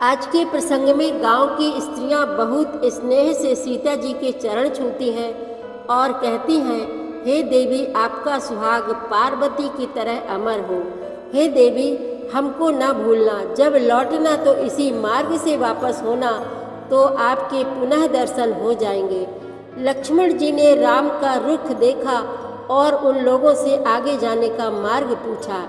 आज के प्रसंग में गांव की स्त्रियां बहुत स्नेह से सीता जी के चरण छूती हैं और कहती हैं, हे देवी, आपका सुहाग पार्वती की तरह अमर हो। हे देवी, हमको न भूलना, जब लौटना तो इसी मार्ग से वापस होना, तो आपके पुनः दर्शन हो जाएंगे। लक्ष्मण जी ने राम का रुख देखा और उन लोगों से आगे जाने का मार्ग पूछा।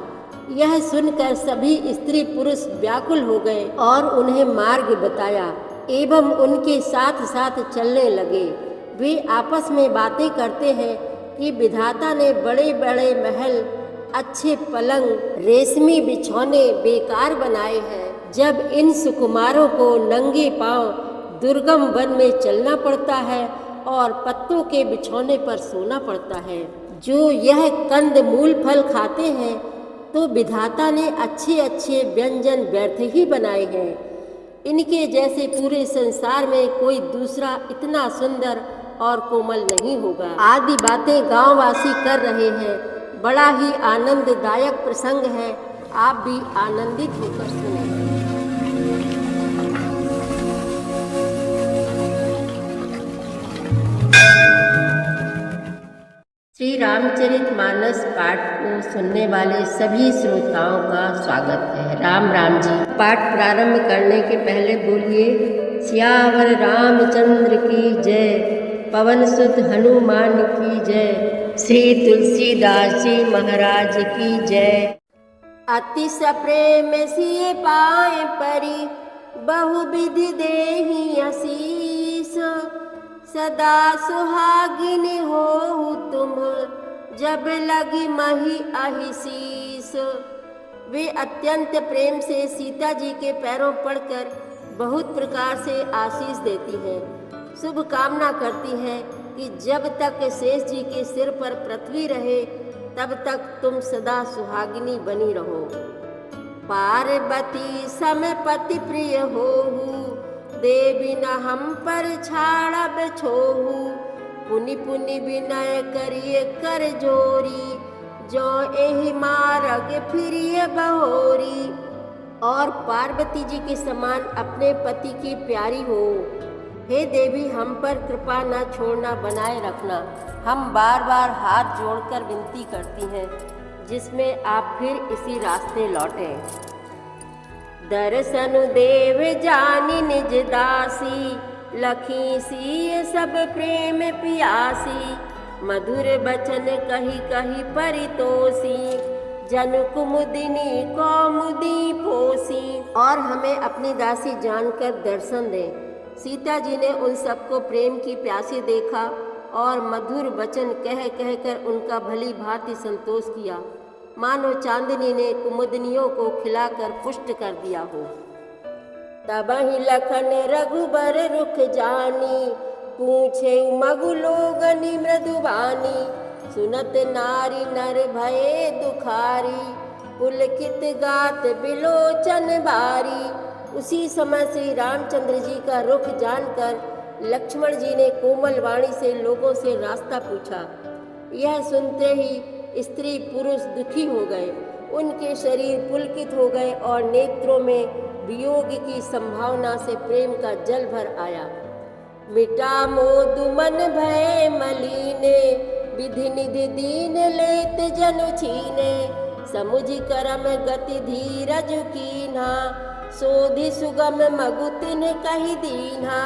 यह सुनकर सभी स्त्री पुरुष व्याकुल हो गए और उन्हें मार्ग बताया एवं उनके साथ साथ चलने लगे। वे आपस में बातें करते हैं कि विधाता ने बड़े बड़े महल, अच्छे पलंग, रेशमी बिछौने बेकार बनाए हैं। जब इन सुकुमारों को नंगे पांव दुर्गम वन में चलना पड़ता है और पत्तों के बिछौने पर सोना पड़ता है। जो यह कंद मूल फल खाते हैं, तो विधाता ने अच्छे अच्छे व्यंजन व्यर्थ ही बनाए हैं। इनके जैसे पूरे संसार में कोई दूसरा इतना सुंदर और कोमल नहीं होगा। आदि बातें गांववासी कर रहे हैं। बड़ा ही आनंददायक प्रसंग है। आप भी आनंदित होकर सुनें। श्री रामचरितमानस पाठ को सुनने वाले सभी श्रोताओं का स्वागत है। राम राम जी। पाठ प्रारंभ करने के पहले बोलिए, सियावर रामचंद्र की जय, पवन सुत हनुमान की जय, श्री तुलसीदास जी महाराज की जय। अति सप्रेम सिय पाए परी, बहुविधि देहि आशीष, सदा सुहागिन हो तुम, जब लगी मही अहिशीस। वे अत्यंत प्रेम से सीता जी के पैरों पड़कर बहुत प्रकार से आशीष देती हैं। शुभ कामना करती हैं कि जब तक शेष जी के सिर पर पृथ्वी रहे, तब तक तुम सदा सुहागिनी बनी रहो। पार्वती सम पति प्रिय होहु, देवी न हम पर छाड़ब छोहु, पुनि पुनि विनय करिए कर जोरी, जो एहि मार्ग फिरिए बहोरी। और पार्वती जी के समान अपने पति की प्यारी हो। हे देवी, हम पर कृपा न छोड़ना, बनाए रखना। हम बार बार हाथ जोड़कर विनती करती हैं, जिसमें आप फिर इसी रास्ते लौटें। दर्शन देव जानी निज दासी, लखी सी सब प्रेम पियासी, मधुर बचन कही कही परितोषी, जन कुमुदिनी कौमुदी पोसी। और हमें अपनी दासी जानकर दर्शन दें। सीता जी ने उन सबको प्रेम की प्यासी देखा और मधुर वचन कह कहकर उनका भली भांति संतोष किया, मानो चांदनी ने कुमुदनियों को खिलाकर पुष्ट कर दिया हो। तबहि लखन रघुबर रुख जानी, पूछे मगु लोगनि मृदुबानी, सुनत नारी नर भये दुखारी, पुलकित गात बिलोचन बारी। उसी समय श्री रामचंद्र जी का रुख जानकर लक्ष्मण जी ने कोमल वाणी से लोगों से रास्ता पूछा। यह सुनते ही स्त्री पुरुष दुखी हो गए, उनके शरीर पुलकित हो गए और नेत्रों में वियोग की संभावना से प्रेम का जल भर आया। मिटा मोदु मन भय मलीने, विधि निधि दीन लेत जनु छीने, समुझ करम गति धीरज कीन्हा, सोधि सुगम मगु तिन्ह कहि दीन्हा।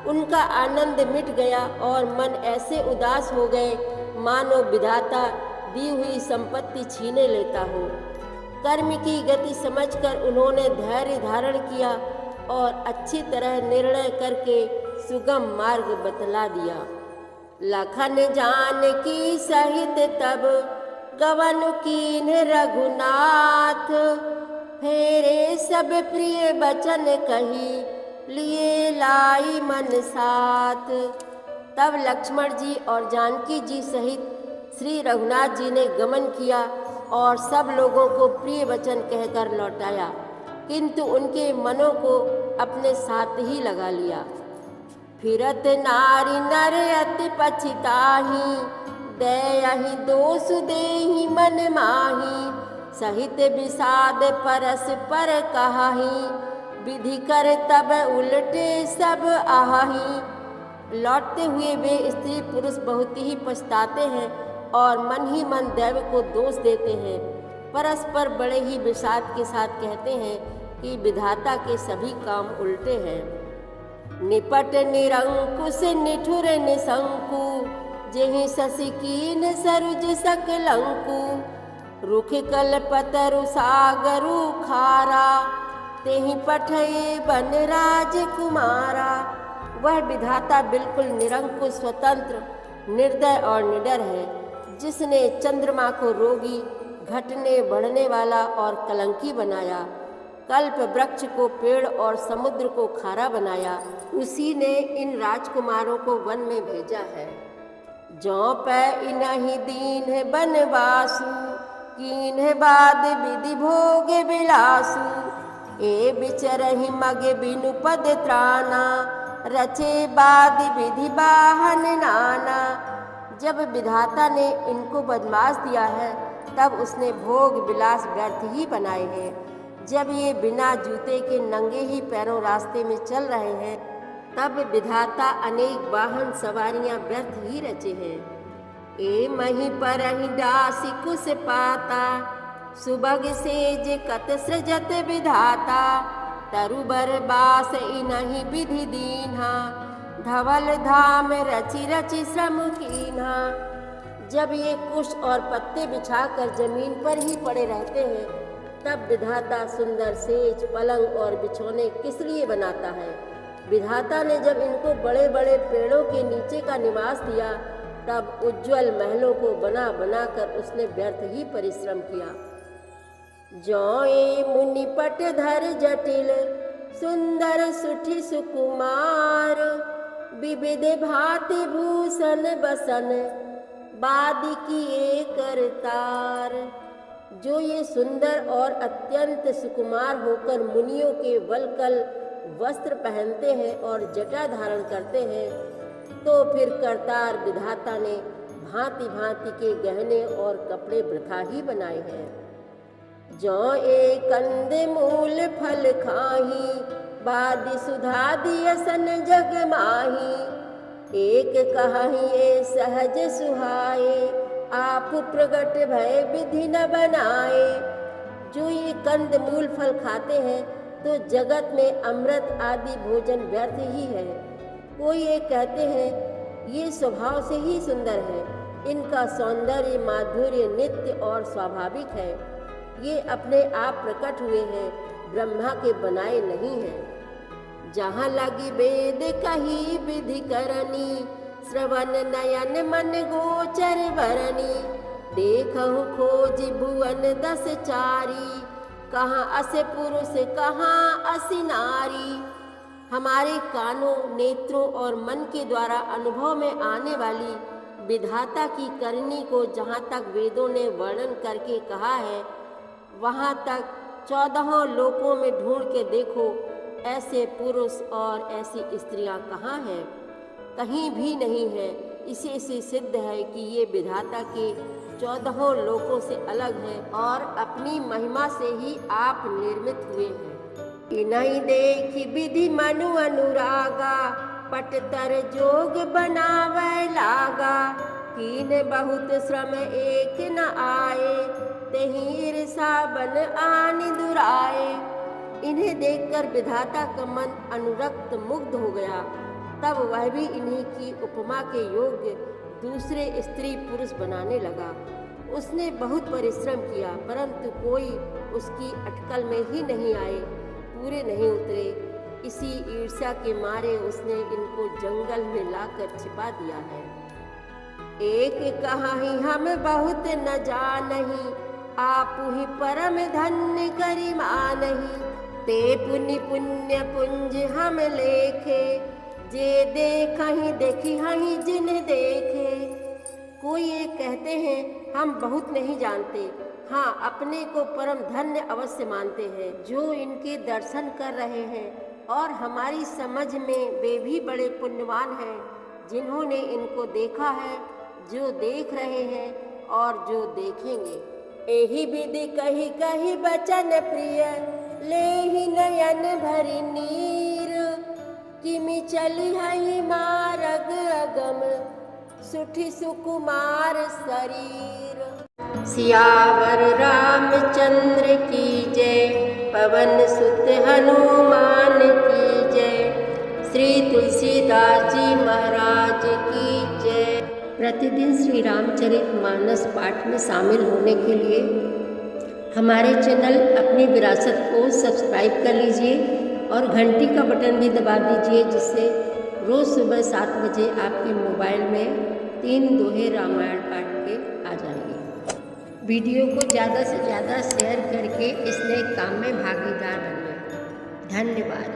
उनका आनंद मिट गया और मन ऐसे उदास हो गए, मानो विधाता दी हुई संपत्ति छीने लेता हो। कर्म की गति समझकर उन्होंने धैर्य धारण किया और अच्छी तरह निर्णय करके सुगम मार्ग बतला दिया। लखन जानकी सहित तब, गवन कीन्ह रघुनाथ, फेरे सब प्रिय बचन कही, लिए लाई मन साथ। तब लक्ष्मण जी और जानकी जी सहित श्री रघुनाथ जी ने गमन किया और सब लोगों को प्रिय वचन कहकर लौटाया, किंतु उनके मनों को अपने साथ ही लगा लिया। फिरत नारी नर अति पछिताही, दयहि दोष देहि मन माही, सहित विषाद परस पर कहाही, विधि कर तब उलटे सब आही। लौटते हुए वे स्त्री पुरुष बहुत ही पछताते हैं और मन ही मन दैव को दोष देते हैं। परस्पर बड़े ही विषाद के साथ कहते हैं कि विधाता के सभी काम उल्टे हैं। निपट निरंकुश निठुर निशंकु, जेहि शशि कीन सरुज सकलंकु। रुख कल्पतरु सागरु खारा, तेहि पठये बन राजकुमारा। वह विधाता बिल्कुल निरंकुश, स्वतंत्र, निर्दय और निडर है, जिसने चंद्रमा को रोगी, घटने बढ़ने वाला और कलंकी बनाया, कल्प वृक्ष को पेड़ और समुद्र को खारा बनाया। उसी ने इन राजकुमारों को वन में भेजा है। जौ पै इनहि दीन है बनवासु, कीन है बाद विधि भोगे बिलासु। ए बिचरहि मगे बिनु पद त्राना, रचे बाद विधि बाहन नाना। जब विधाता ने इनको बनवास दिया है, तब उसने भोग विलास व्यर्थ ही बनाए हैं। जब ये बिना जूते के नंगे ही पैरों रास्ते में चल रहे हैं, तब विधाता अनेक वाहन सवारियां व्यर्थ ही रचे हैं। ए मही पर ही डासी कुस पाता, सुबग सेज कत सृजत विधाता। तरुबर बास इनहि विधि दीन्हा, धवल धाम रचि रचि श्रम कीन्हा। जब ये कुश और पत्ते बिछाकर जमीन पर ही पड़े रहते हैं, तब विधाता सुंदर सेज, पलंग और बिछौने किस लिए बनाता है। विधाता ने जब इनको बड़े बड़े पेड़ों के नीचे का निवास दिया, तब उज्ज्वल महलों को बना बना कर उसने व्यर्थ ही परिश्रम किया। जौए मुनि पट धर जटिल, सुंदर सुठी सुकुमार। विविध भांति भूषण बसन, बादी किए करतार। जो ये सुंदर और अत्यंत सुकुमार होकर मुनियों के वलकल वस्त्र पहनते हैं और जटा धारण करते हैं, तो फिर करतार विधाता ने भांति भांति के गहने और कपड़े वृथा ही बनाए हैं। जौ एक कंद मूल फल खाही, बादी सुधा दियसन जग माही। एक कहाही ए सहज सुहाए, आप प्रगट भय विधि न बनाए। जो ये कंद मूल फल खाते हैं, तो जगत में अमृत आदि भोजन व्यर्थ ही है। कोई ये कहते हैं ये स्वभाव से ही सुंदर है, इनका सौंदर्य माधुर्य नित्य और स्वाभाविक है, ये अपने आप प्रकट हुए हैं, ब्रह्मा के बनाए नहीं हैं। जहाँ लगी वेद कही विधि करनी, श्रवण नयन मन गोचर वरनी। देखहु खोज भुवन 10 चारी, कहाँ अस पुरुष कहाँ असि नारी। हमारे कानों, नेत्रों और मन के द्वारा अनुभव में आने वाली विधाता की करनी को जहाँ तक वेदों ने वर्णन करके कहा है, वहाँ तक 14 लोकों में ढूंढ के देखो, ऐसे पुरुष और ऐसी स्त्रियां कहाँ हैं? कहीं भी नहीं है। इसी से सिद्ध है कि ये विधाता के 14 लोकों से अलग है और अपनी महिमा से ही आप निर्मित हुए हैं। इन्हीं देखी विधि मनु अनुरागा, पटतर जोग बनावे लागा। कीन बहुत श्रम एक न आए, तेहि ईर्षा बन आनि दुराए। इन्हें देखकर विधाता का मन अनुरक्त मुग्ध हो गया। तब वह भी इन्हीं की उपमा के योग्य दूसरे स्त्री पुरुष बनाने लगा। उसने बहुत परिश्रम किया, परंतु कोई उसकी अटकल में ही नहीं आए, पूरे नहीं उतरे। इसी ईर्ष्या के मारे उसने इनको जंगल में लाकर छिपा दिया है। एक कहाही हम बहुत न जानही, आपु ही परम धन्य करि मानही। ते पुण्य पुण्य पुंज हम लेखे, जे देखहि देखी हहि जिन देखे। कोई ये कहते हैं हम बहुत नहीं जानते, हाँ अपने को परम धन्य अवश्य मानते हैं। जो इनके दर्शन कर रहे हैं और हमारी समझ में वे भी बड़े पुण्यवान हैं, जिन्होंने इनको देखा है, जो देख रहे हैं और जो देखेंगे। एहि विधि कही कही बचन प्रिय, लेहि नयन भरि नीर। किमि चलिहहि मारग अगम सुठि सुकुमार शरीर। सियावर रामचंद्र की जय, पवन सुत हनुमान की जय, श्री तुलसीदास जी महाराज की जय। प्रतिदिन श्री रामचरितमानस पाठ में शामिल होने के लिए हमारे चैनल अपनी विरासत को सब्सक्राइब कर लीजिए और घंटी का बटन भी दबा दीजिए, जिससे रोज़ सुबह 7 बजे आपके मोबाइल में 3 दोहे रामायण पाठ के आ जाएंगे। वीडियो को ज़्यादा से ज़्यादा शेयर करके इस नए काम में भागीदार बनिए। धन्यवाद।